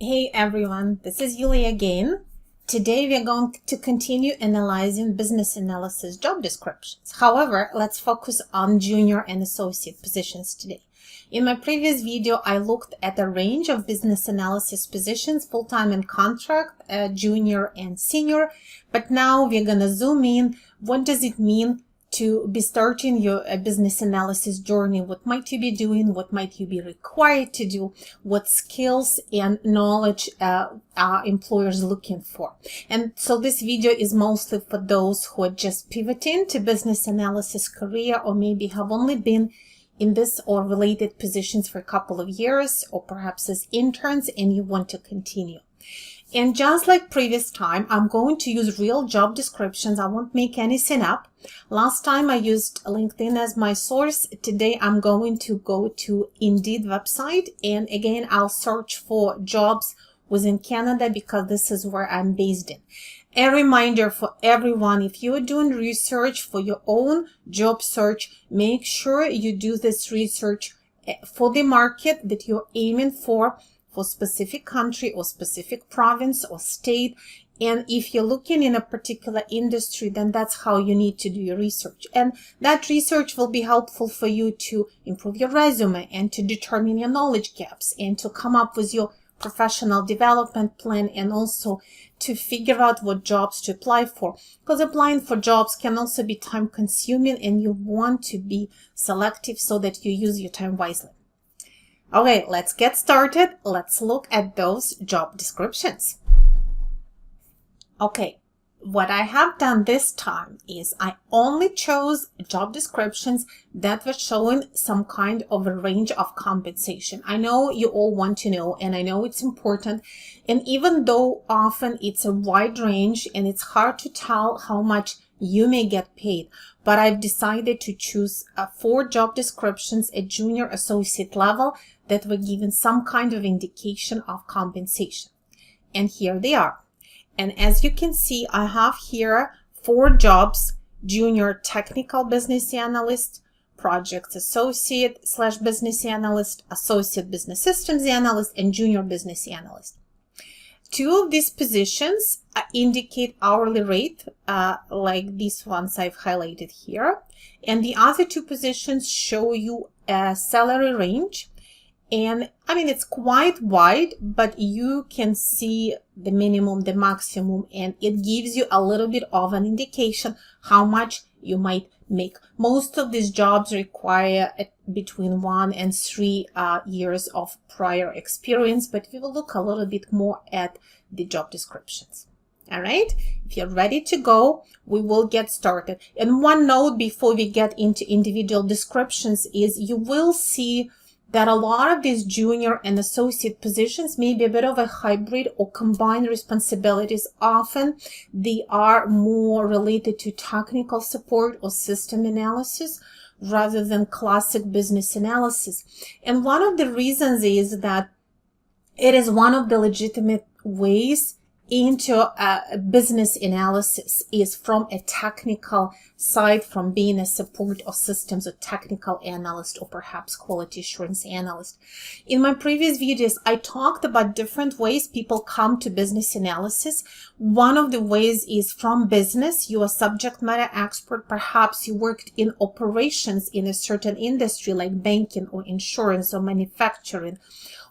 Hey everyone, this is Yulia again. Today we are going to continue analyzing business analysis job descriptions. However, let's focus on junior and associate positions today. In my previous video, I looked at a range of business analysis positions, full-time and contract, junior and senior. But now we're going to zoom in. What does it mean to be starting your business analysis journey? What might you be doing? What might you be required to do? What skills and knowledge are employers looking for? And so this video is mostly for those who are just pivoting to business analysis career, or maybe have only been in this or related positions for a couple of years, or perhaps as interns, and you want to continue. And just like previous time, I'm going to use real job descriptions. I won't make anything up. Last time I used LinkedIn as my source. Today I'm going to go to Indeed website, and again I'll search for jobs within Canada because this is where I'm based in. A reminder for everyone, if you're doing research for your own job search, make sure you do this research for the market that you're aiming for specific country or specific province or state. And if you're looking in a particular industry, then that's how you need to do your research. And that research will be helpful for you to improve your resume and to determine your knowledge gaps and to come up with your professional development plan, and also to figure out what jobs to apply for. Because applying for jobs can also be time consuming, and you want to be selective so that you use your time wisely. Okay, let's get started. Let's look at those job descriptions. Okay, what I have done this time is I only chose job descriptions that were showing some kind of a range of compensation. I know you all want to know, and I know it's important. And even though often it's a wide range and it's hard to tell how much you may get paid, but I've decided to choose 4 job descriptions at junior associate level that were given some kind of indication of compensation. And here they are. And as you can see, I have here 4 jobs: junior technical business analyst, project associate / business analyst, associate business systems analyst, and junior business analyst. 2 of these positions indicate hourly rate, like these ones I've highlighted here. And the other 2 positions show you a salary range. And I mean, it's quite wide, but you can see the minimum, the maximum, and it gives you a little bit of an indication how much you might make. Most of these jobs require between 1 and 3 years of prior experience, but we will look a little bit more at the job descriptions. All right, if you're ready to go, we will get started. And one note before we get into individual descriptions is you will see that a lot of these junior and associate positions may be a bit of a hybrid or combined responsibilities. Often they are more related to technical support or system analysis rather than classic business analysis. And one of the reasons is that it is one of the legitimate ways into business analysis is from a technical side, from being a support or systems or technical analyst, or perhaps quality assurance analyst. In my previous videos, I talked about different ways people come to business analysis. One of the ways is from business. You are subject matter expert. Perhaps you worked in operations in a certain industry like banking or insurance or manufacturing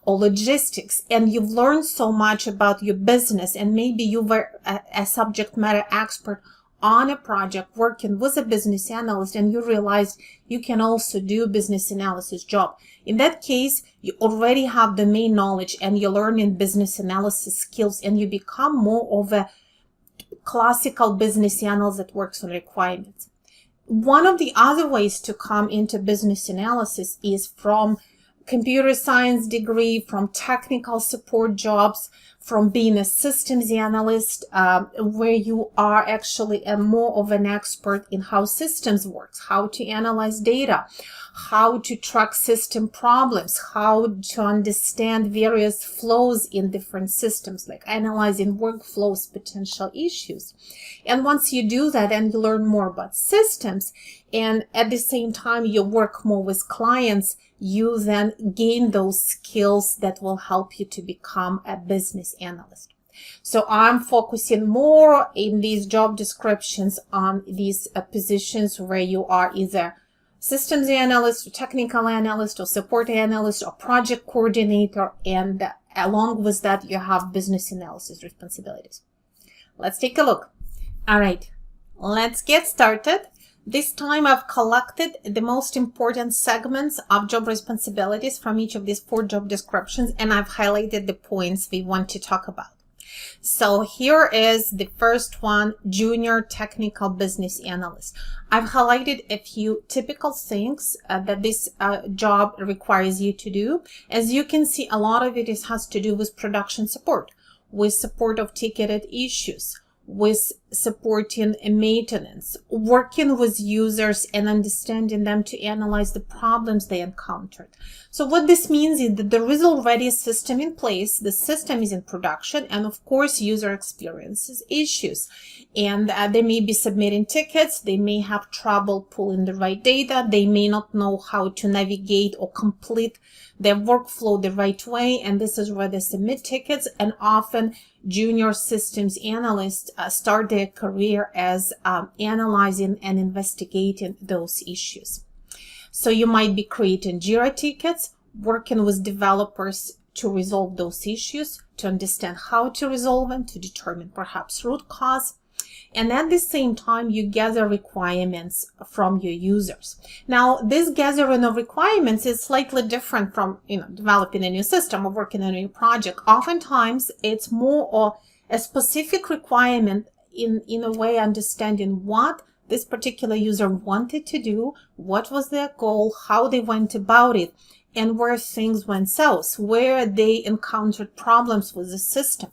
or logistics, and you've learned so much about your business, and maybe you were a subject matter expert on a project working with a business analyst, and you realized you can also do a business analysis job. In that case, you already have the main knowledge and you're learning business analysis skills, and you become more of a classical business analyst that works on requirements. One of the other ways to come into business analysis is from computer science degree, from technical support jobs, from being a systems analyst, where you are actually more of an expert in how systems works, how to analyze data, how to track system problems, how to understand various flows in different systems, like analyzing workflows, potential issues. And once you do that and you learn more about systems, and at the same time you work more with clients, you then gain those skills that will help you to become a business analyst. So I'm focusing more in these job descriptions on these positions where you are either systems analyst or technical analyst or support analyst or project coordinator, and along with that you have business analysis responsibilities. Let's take a look. All right, let's get started. This time I've collected the most important segments of job responsibilities from each of these 4 job descriptions, and I've highlighted the points we want to talk about. So here is the first one, junior technical business analyst. I've highlighted a few typical things that this job requires you to do. As you can see, a lot of it has to do with production support, with support of ticketed issues, with supporting maintenance, working with users and understanding them to analyze the problems they encountered. So what this means is that there is already a system in place, the system is in production, and of course user experiences issues. And they may be submitting tickets, they may have trouble pulling the right data, they may not know how to navigate or complete their workflow the right way, and this is where they submit tickets. And often junior systems analysts start their career as analyzing and investigating those issues. So you might be creating JIRA tickets, working with developers to resolve those issues, to understand how to resolve them, to determine perhaps root cause. And at the same time, you gather requirements from your users. Now, this gathering of requirements is slightly different from, developing a new system or working on a new project. Oftentimes, it's more of a specific requirement in a way understanding what this particular user wanted to do, what was their goal, how they went about it, and where things went south, where they encountered problems with the system.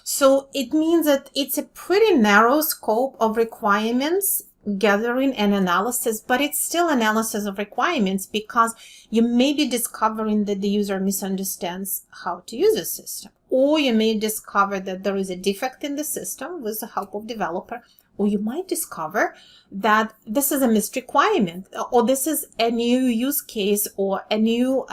So it means that it's a pretty narrow scope of requirements gathering and analysis, but it's still analysis of requirements because you may be discovering that the user misunderstands how to use a system, or you may discover that there is a defect in the system with the help of developer, or you might discover that this is a missed requirement, or this is a new use case or a new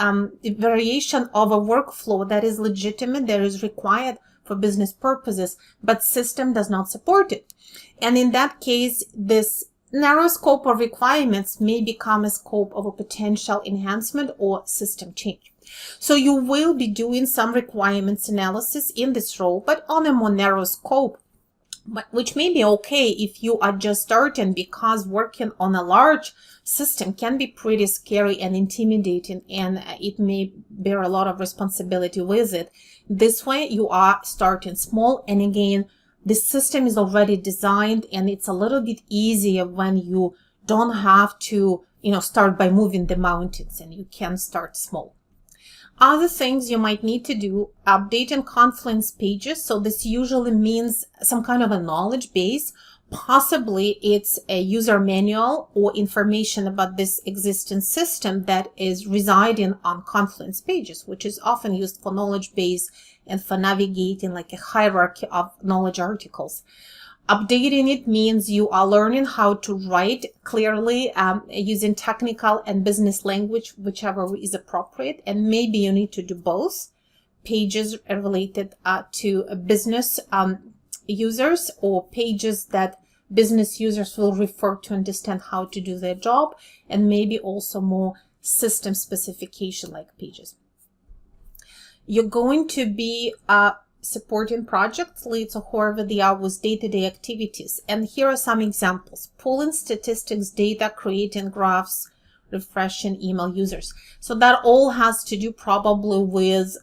variation of a workflow that is legitimate, that is required for business purposes, but system does not support it. And in that case, this narrow scope of requirements may become a scope of a potential enhancement or system change. So you will be doing some requirements analysis in this role, but on a more narrow scope, but which may be okay if you are just starting, because working on a large system can be pretty scary and intimidating, and it may bear a lot of responsibility with it. This way you are starting small, and again, the system is already designed, and it's a little bit easier when you don't have to, start by moving the mountains, and you can start small. Other things you might need to do, updating Confluence pages. So this usually means some kind of a knowledge base. Possibly it's a user manual or information about this existing system that is residing on Confluence pages, which is often used for knowledge base and for navigating like a hierarchy of knowledge articles. Updating it means you are learning how to write clearly using technical and business language, whichever is appropriate. And maybe you need to do both. Pages related to business users, or pages that business users will refer to understand how to do their job, and maybe also more system specification like pages. You're going to be supporting project leads or whoever they are with day-to-day activities. And here are some examples: pulling statistics data, creating graphs, refreshing email users. So that all has to do probably with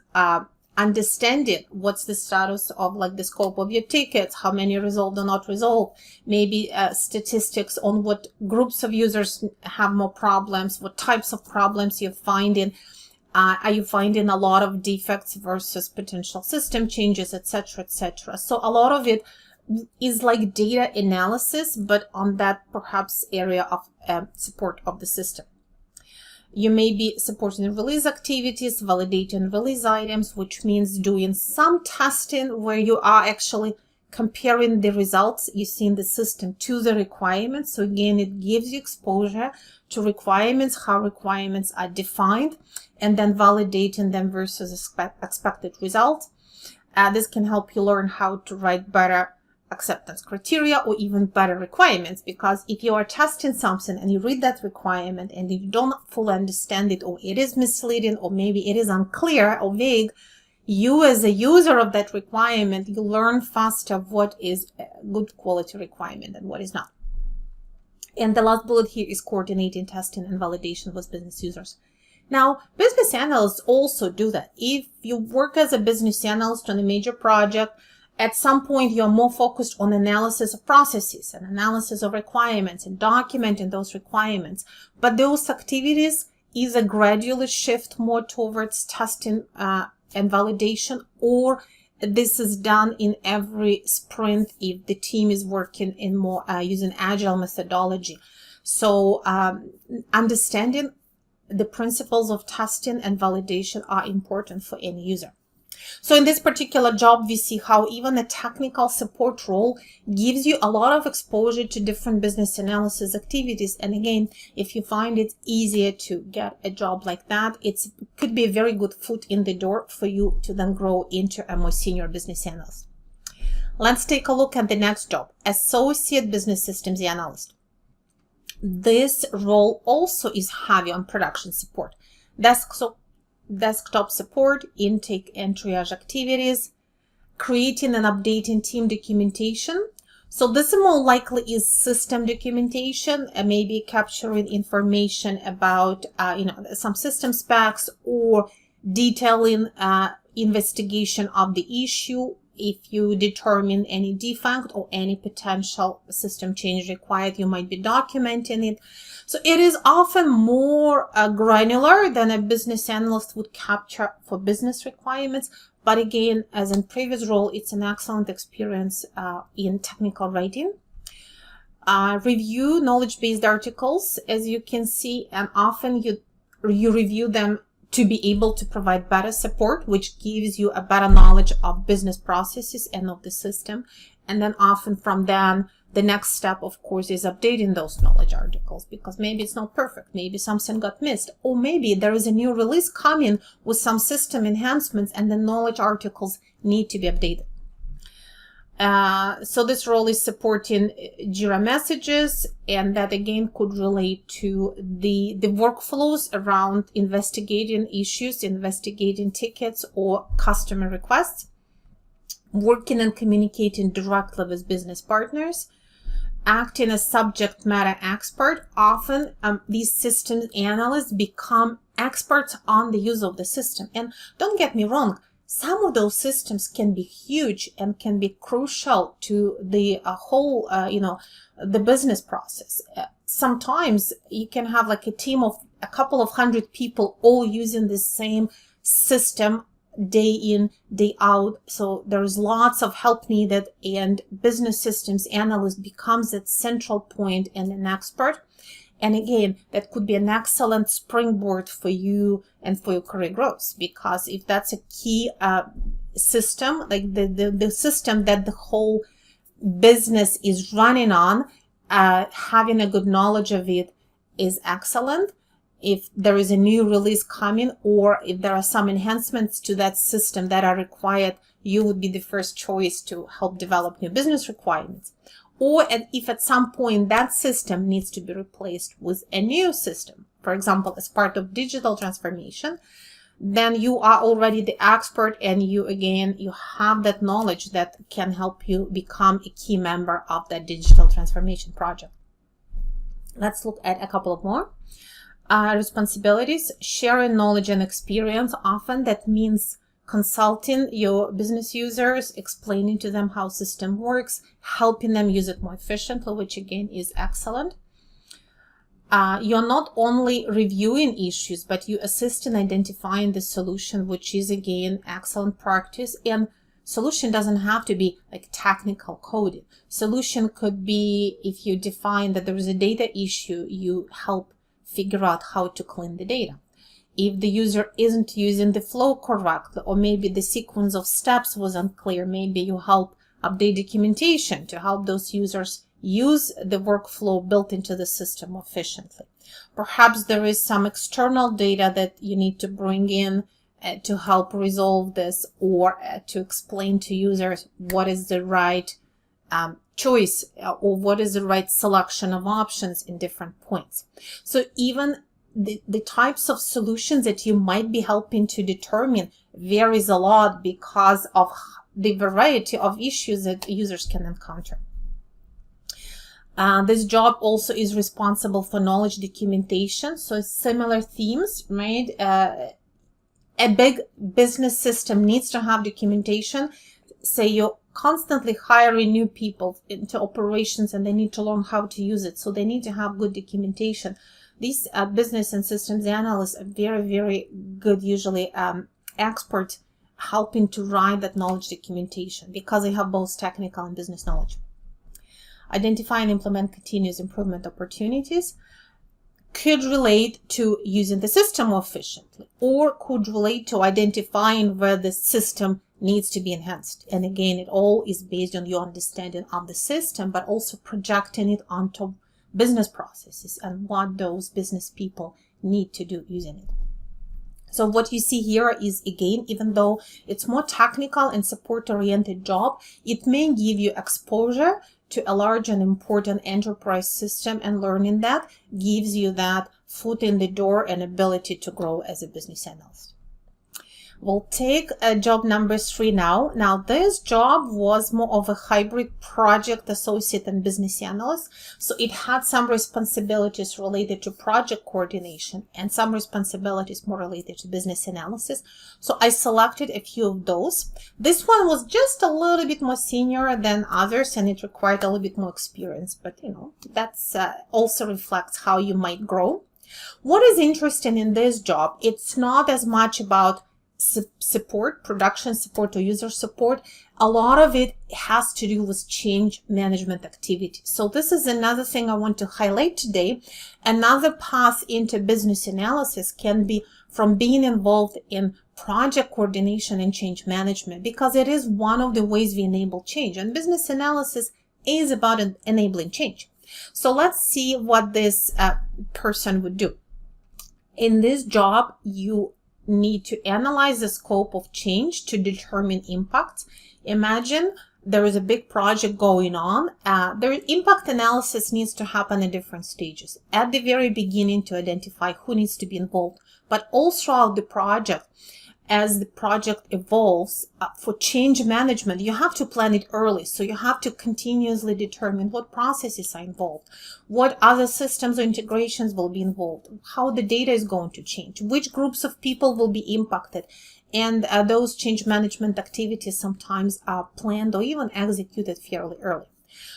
understanding what's the status of like the scope of your tickets, how many resolved or not resolved, maybe statistics on what groups of users have more problems, what types of problems you're finding. Are you finding a lot of defects versus potential system changes, etc., etc. So a lot of it is like data analysis, but on that perhaps area of support of the system. You may be supporting release activities, validating release items, which means doing some testing where you are actually comparing the results you see in the system to the requirements. So again, it gives you exposure to requirements, how requirements are defined, and then validating them versus expected results. This can help you learn how to write better acceptance criteria or even better requirements, because if you are testing something and you read that requirement and you don't fully understand it, or it is misleading, or maybe it is unclear or vague, you as a user of that requirement, you learn faster what is a good quality requirement and what is not. And the last bullet here is coordinating testing and validation with business users. Now, business analysts also do that. If you work as a business analyst on a major project, at some point you're more focused on analysis of processes and analysis of requirements and documenting those requirements. But those activities either gradually shift more towards testing and validation, or this is done in every sprint if the team is working in more using agile methodology. So understanding the principles of testing and validation are important for any user. So in this particular job, we see how even a technical support role gives you a lot of exposure to different business analysis activities. And again, if you find it easier to get a job like that, it could be a very good foot in the door for you to then grow into a more senior business analyst. Let's take a look at the next job, Associate Business Systems Analyst. This role also is heavy on production support, desktop support, intake and triage activities, creating and updating team documentation. So this more likely is system documentation, maybe capturing information about some system specs, or detailing investigation of the issue. If you determine any defect or any potential system change required, you might be documenting it. So it is often more granular than a business analyst would capture for business requirements. But again, as in previous role, it's an excellent experience in technical writing. Review knowledge-based articles, as you can see, and often you review them to be able to provide better support, which gives you a better knowledge of business processes and of the system. And then often from then, the next step, of course, is updating those knowledge articles, because maybe it's not perfect. Maybe something got missed, or maybe there is a new release coming with some system enhancements and the knowledge articles need to be updated. So this role is supporting Jira messages, and that again could relate to the workflows around investigating issues, investigating tickets or customer requests, working and communicating directly with business partners, acting as subject matter expert. Often these systems analysts become experts on the use of the system. And don't get me wrong, some of those systems can be huge and can be crucial to the whole, the business process. Sometimes you can have like a team of a couple of hundred people all using the same system day in, day out. So there's lots of help needed, and business systems analyst becomes that central point and an expert. And again, that could be an excellent springboard for you and for your career growth, because if that's a key system, like the system that the whole business is running on, having a good knowledge of it is excellent. If there is a new release coming, or if there are some enhancements to that system that are required, you would be the first choice to help develop new business requirements. Or if at some point that system needs to be replaced with a new system, for example, as part of digital transformation, then you are already the expert, and you have that knowledge that can help you become a key member of that digital transformation project. Let's look at a couple of more. Responsibilities, sharing knowledge and experience. Often that means consulting your business users, explaining to them how system works, helping them use it more efficiently, which again is excellent. You're not only reviewing issues, but you assist in identifying the solution, which is again excellent practice. And solution doesn't have to be like technical coding. Solution could be, if you define that there is a data issue, you help figure out how to clean the data. If the user isn't using the flow correctly, or maybe the sequence of steps was unclear, maybe you help update documentation to help those users use the workflow built into the system efficiently. Perhaps there is some external data that you need to bring in to help resolve this, or to explain to users what is the right choice, or what is the right selection of options in different points. So even the types of solutions that you might be helping to determine varies a lot because of the variety of issues that users can encounter. This job also is responsible for knowledge documentation. So similar themes, right? A big business system needs to have documentation. Say you're constantly hiring new people into operations and they need to learn how to use it. So they need to have good documentation. These business and systems analysts are very, very good, usually expert helping to write that knowledge documentation because they have both technical and business knowledge. Identify and implement continuous improvement opportunities could relate to using the system more efficiently, or could relate to identifying where the system needs to be enhanced. And again, it all is based on your understanding of the system, but also projecting it onto business processes and what those business people need to do using it. So what you see here is, again, even though it's more technical and support-oriented job, it may give you exposure to a large and important enterprise system, and learning that gives you that foot in the door and ability to grow as a business analyst. We'll take job number 3 now. Now, this job was more of a hybrid project associate and business analyst. So it had some responsibilities related to project coordination and some responsibilities more related to business analysis. So I selected a few of those. This one was just a little bit more senior than others, and it required a little bit more experience. But, you know, that's also reflects how you might grow. What is interesting in this job, it's not as much about support, production support or user support. A lot of it has to do with change management activity. So this is another thing I want to highlight today. Another path into business analysis can be from being involved in project coordination and change management, because it is one of the ways we enable change, and business analysis is about enabling change. So let's see what this person would do. In this job, you need to analyze the scope of change to determine impacts. Imagine there is a big project going on. The impact analysis needs to happen at different stages. At the very beginning, to identify who needs to be involved, but all throughout the project. As the project evolves, for change management, you have to plan it early. So you have to continuously determine what processes are involved, what other systems or integrations will be involved, how the data is going to change, which groups of people will be impacted. And those change management activities sometimes are planned or even executed fairly early.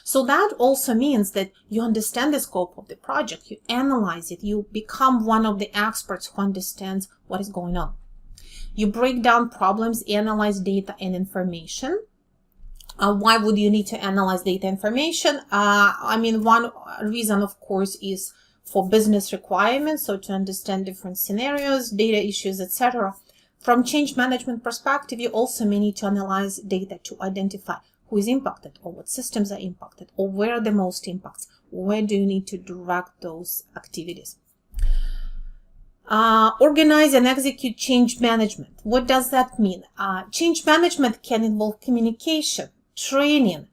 So that also means that you understand the scope of the project, you analyze it, you become one of the experts who understands what is going on. You break down problems, analyze data and information. Why would you need to analyze data information? I mean, one reason, of course, is for business requirements, so to understand different scenarios, data issues, etc. From change management perspective, you also may need to analyze data to identify who is impacted, or what systems are impacted, or where are the most impacts, where do you need to direct those activities. Organize and execute change management. What does that mean? Change management can involve communication, training,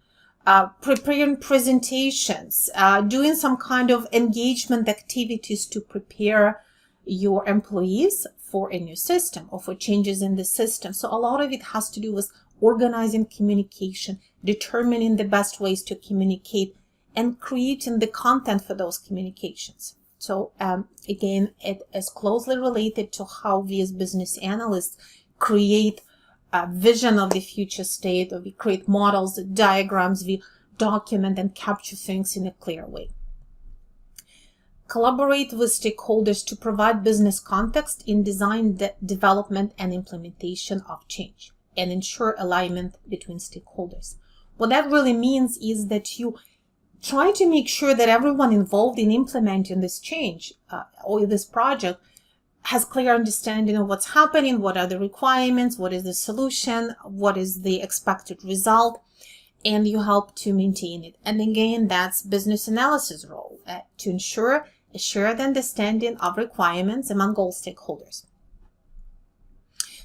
preparing presentations, doing some kind of engagement activities to prepare your employees for a new system or for changes in the system. So a lot of it has to do with organizing communication, determining the best ways to communicate, and creating the content for those communications. So again, it is closely related to how we as business analysts create a vision of the future state, or we create models, diagrams, we document and capture things in a clear way. Collaborate with stakeholders to provide business context in design, development and implementation of change, and ensure alignment between stakeholders. What that really means is that you try to make sure that everyone involved in implementing this change or this project has clear understanding of what's happening, what are the requirements, what is the solution, what is the expected result, and you help to maintain it. And again, that's business analysis role to ensure a shared understanding of requirements among all stakeholders.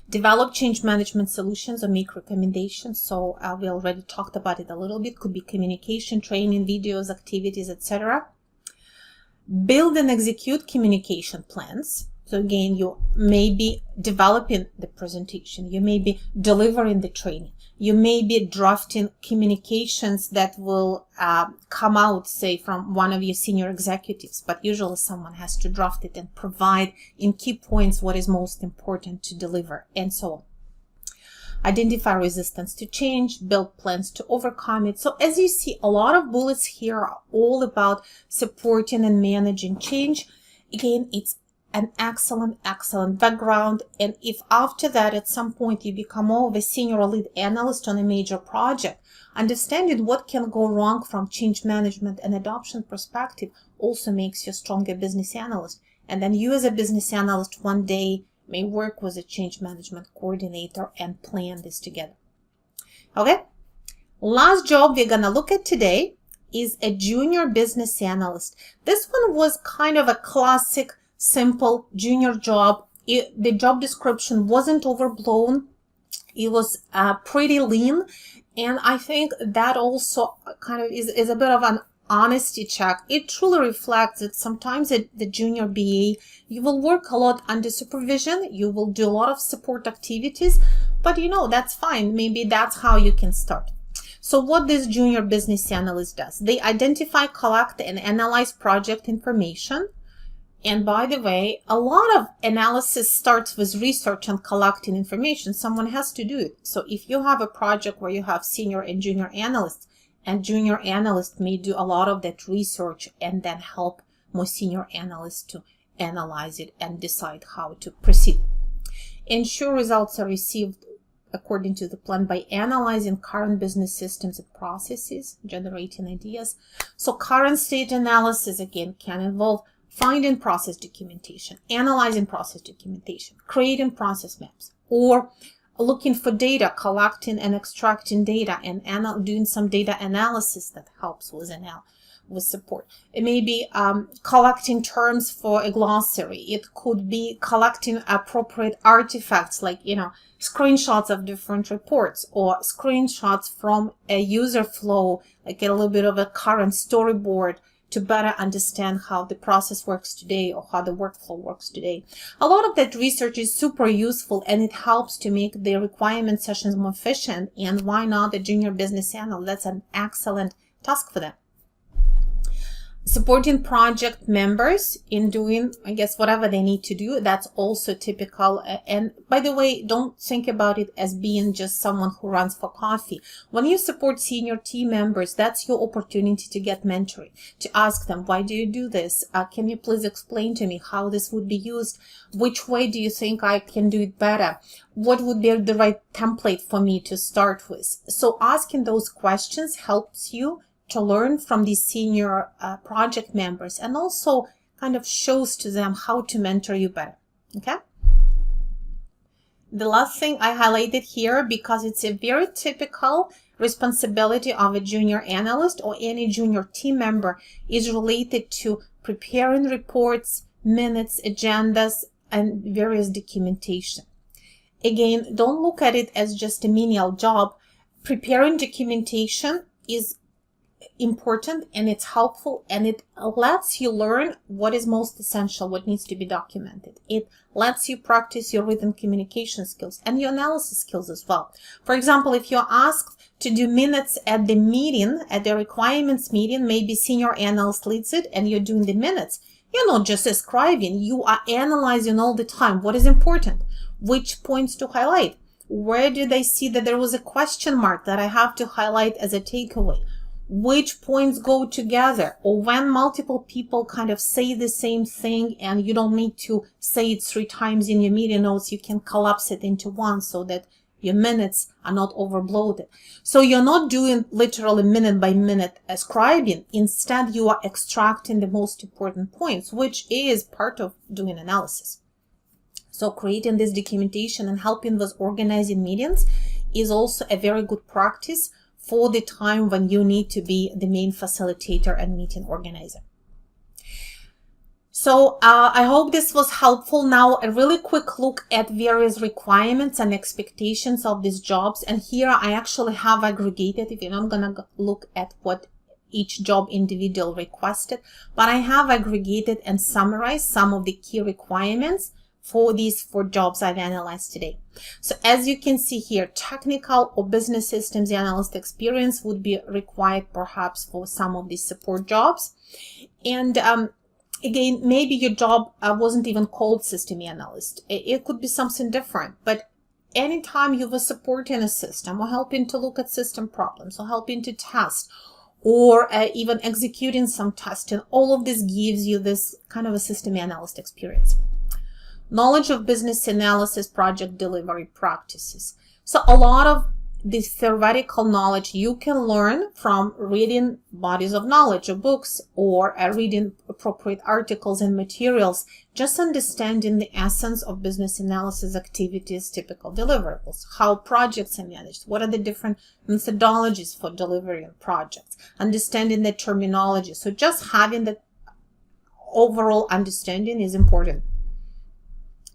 Develop change management solutions or make recommendations. So we already talked about it a little bit. Could be communication, training, videos, activities, etc. Build and execute communication plans. So again, you may be developing the presentation, you may be delivering the training, you may be drafting communications that will come out, say, from one of your senior executives, but usually someone has to draft it and provide in key points what is most important to deliver, and so on. Identify resistance to change, build plans to overcome it. So as you see, a lot of bullets here are all about supporting and managing change. Again, it's an excellent background. And if after that, at some point, you become more of a senior or lead analyst on a major project, understanding what can go wrong from change management and adoption perspective also makes you a stronger business analyst. And then you as a business analyst one day may work with a change management coordinator and plan this together. Okay, last job we're gonna look at today is a junior business analyst. This one was kind of a classic simple junior job. The job description wasn't overblown. It was pretty lean, and I think that also kind of is a bit of an honesty check. It truly reflects that sometimes at the junior BA, you will work a lot under supervision, you will do a lot of support activities, but that's fine. Maybe that's how you can start. So what this junior business analyst does, they identify, collect, and analyze project information. And by the way, a lot of analysis starts with research and collecting information. Someone has to do it. So if you have a project where you have senior and junior analysts, and junior analysts may do a lot of that research and then help more senior analysts to analyze it and decide how to proceed. Ensure results are received according to the plan by analyzing current business systems and processes, generating ideas. So current state analysis, again, can involve finding process documentation, analyzing process documentation, creating process maps, or looking for data, collecting and extracting data, and doing some data analysis that helps with support. It may be collecting terms for a glossary. It could be collecting appropriate artifacts like, screenshots of different reports or screenshots from a user flow, like a little bit of a current storyboard, to better understand how the process works today or how the workflow works today. A lot of that research is super useful, and it helps to make the requirement sessions more efficient. And why not the junior business analyst? That's an excellent task for them. Supporting project members in doing, whatever they need to do. That's also typical. And by the way, don't think about it as being just someone who runs for coffee. When you support senior team members, that's your opportunity to get mentoring, to ask them, why do you do this? Can you please explain to me how this would be used? Which way do you think I can do it better? What would be the right template for me to start with? So asking those questions helps you to learn from these senior project members, and also kind of shows to them how to mentor you better. Okay. The last thing I highlighted here, because it's a very typical responsibility of a junior analyst or any junior team member, is related to preparing reports, minutes, agendas, and various documentation. Again, don't look at it as just a menial job. Preparing documentation is important, and it's helpful, and it lets you learn what is most essential, what needs to be documented. It lets you practice your written communication skills and your analysis skills as well. For example, if you're asked to do minutes at the meeting, at the requirements meeting, maybe senior analyst leads it and you're doing the minutes. You're not just describing, you are analyzing all the time what is important, which points to highlight, where do they see that there was a question mark that I have to highlight as a takeaway, which points go together, or when multiple people kind of say the same thing and you don't need to say it 3 times in your meeting notes, you can collapse it into one so that your minutes are not overbloated. So you're not doing literally minute by minute scribing. Instead, you are extracting the most important points, which is part of doing analysis. So creating this documentation and helping with organizing meetings is also a very good practice for the time when you need to be the main facilitator and meeting organizer. So I hope this was helpful. Now a really quick look at various requirements and expectations of these jobs. And here I actually have aggregated, if you're not going to look at what each job individual requested, but I have aggregated and summarized some of the key requirements for these 4 jobs I've analyzed today. So as you can see here, technical or business systems analyst experience would be required perhaps for some of these support jobs. And again, maybe your job wasn't even called system analyst. It could be something different, but anytime you were supporting a system or helping to look at system problems or helping to test or even executing some testing, all of this gives you this kind of a system analyst experience. Knowledge of business analysis project delivery practices. So a lot of this theoretical knowledge you can learn from reading bodies of knowledge or books or reading appropriate articles and materials, just understanding the essence of business analysis activities, typical deliverables, how projects are managed, what are the different methodologies for delivering projects, understanding the terminology. So just having that overall understanding is important.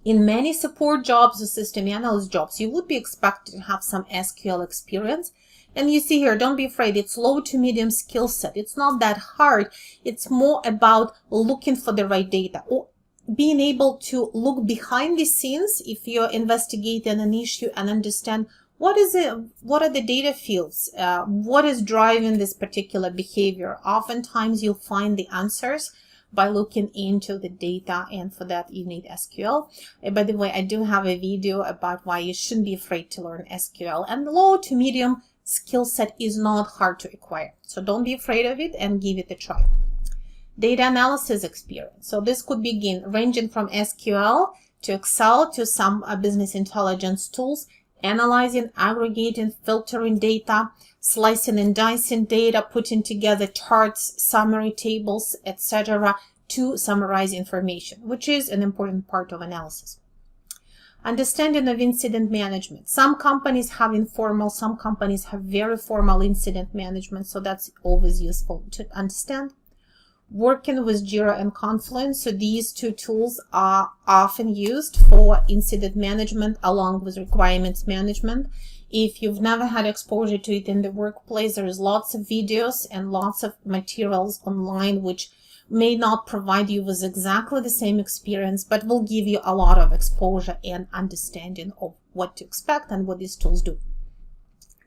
In many support jobs or system analyst jobs, you would be expected to have some SQL experience. And you see here, don't be afraid, it's low to medium skill set. It's not that hard. It's more about looking for the right data or being able to look behind the scenes if you're investigating an issue and understand what are the data fields, what is driving this particular behavior. Oftentimes you'll find the answers by looking into the data, and for that you need SQL. By the way, I do have a video about why you shouldn't be afraid to learn SQL, and the low to medium skill set is not hard to acquire. So don't be afraid of it and give it a try. Data analysis experience. So this could begin ranging from SQL to Excel to some business intelligence tools, analyzing, aggregating, filtering data, slicing and dicing data, putting together charts, summary tables, etc. to summarize information, which is an important part of analysis. Understanding of incident management. Some companies have informal, some companies have very formal incident management, so that's always useful to understand. Working with Jira and Confluence. So these 2 tools are often used for incident management along with requirements management. If you've never had exposure to it in the workplace, there is lots of videos and lots of materials online which may not provide you with exactly the same experience, but will give you a lot of exposure and understanding of what to expect and what these tools do.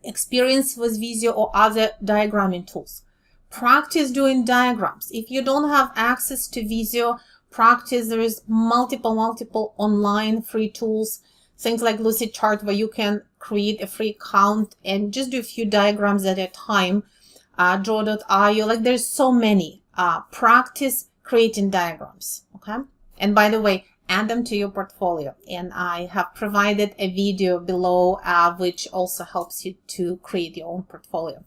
Experience with Visio or other diagramming tools. Practice doing diagrams. If you don't have access to Visio, practice. There is multiple online free tools, things like Lucidchart, where you can create a free account and just do a few diagrams at a time. Draw.io, like there's so many. Practice creating diagrams, okay? And by the way, add them to your portfolio. And I have provided a video below which also helps you to create your own portfolio.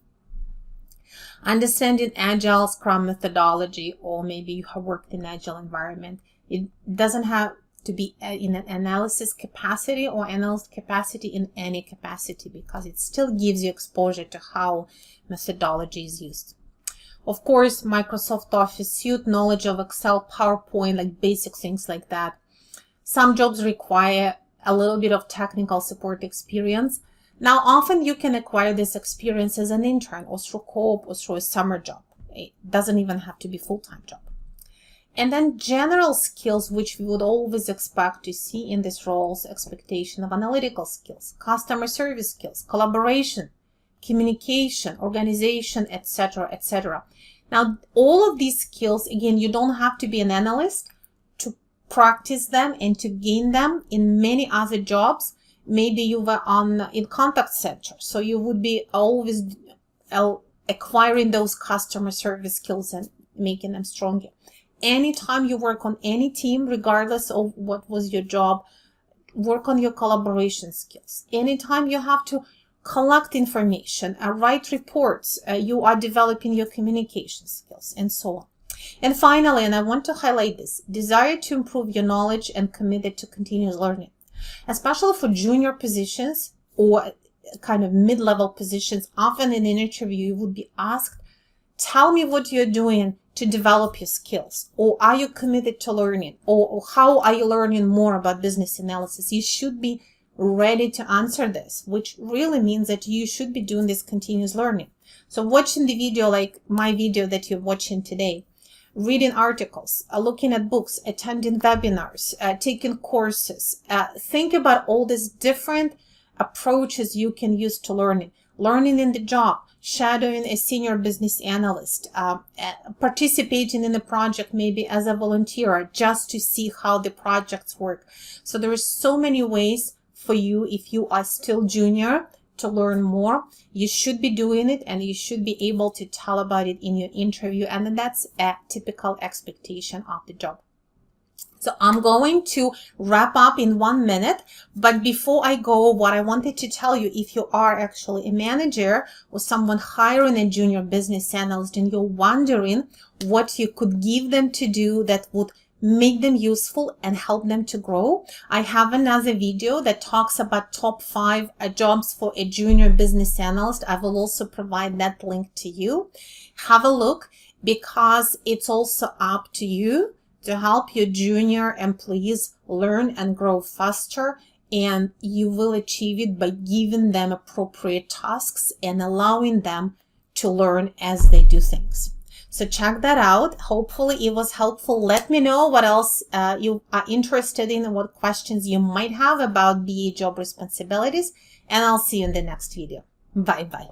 Understanding Agile Scrum methodology, or maybe you have worked in Agile environment. It doesn't have to be in an analysis capacity or analyst capacity, in any capacity, because it still gives you exposure to how methodology is used. Of course, Microsoft Office suite, knowledge of Excel, PowerPoint, like basic things like that. Some jobs require a little bit of technical support experience. Now, often you can acquire this experience as an intern or through co-op or through a summer job. It doesn't even have to be a full-time job. And then general skills, which we would always expect to see in these roles: expectation of analytical skills, customer service skills, collaboration, communication, organization, etc., etc. Now, all of these skills, again, you don't have to be an analyst to practice them and to gain them in many other jobs. Maybe you were in contact center, so you would be always acquiring those customer service skills and making them stronger. Anytime you work on any team, regardless of what was your job, work on your collaboration skills. Anytime you have to collect information, write reports, you are developing your communication skills, and so on. And finally, and I want to highlight this, desire to improve your knowledge and committed to continuous learning. Especially for junior positions or kind of mid-level positions, often in an interview you would be asked, tell me what you're doing to develop your skills, or are you committed to learning, or how are you learning more about business analysis? You should be ready to answer this, which really means that you should be doing this continuous learning. So watching the video like my video that you're watching today, reading articles, looking at books, attending webinars, taking courses, think about all these different approaches you can use to learning. Learning in the job, shadowing a senior business analyst, participating in a project maybe as a volunteer just to see how the projects work. So there are so many ways for you, if you are still junior, to learn more. You should be doing it, and you should be able to tell about it in your interview, and then that's a typical expectation of the job. So I'm going to wrap up in 1 minute, but before I go, what I wanted to tell you, if you are actually a manager or someone hiring a junior business analyst and you're wondering what you could give them to do that would make them useful and help them to grow, I have another video that talks about top 5 jobs for a junior business analyst. I will also provide that link to you. Have a look, because it's also up to you to help your junior employees learn and grow faster, and you will achieve it by giving them appropriate tasks and allowing them to learn as they do things. So check that out. Hopefully it was helpful. Let me know what else you are interested in and what questions you might have about BA job responsibilities, and I'll see you in the next video. Bye bye.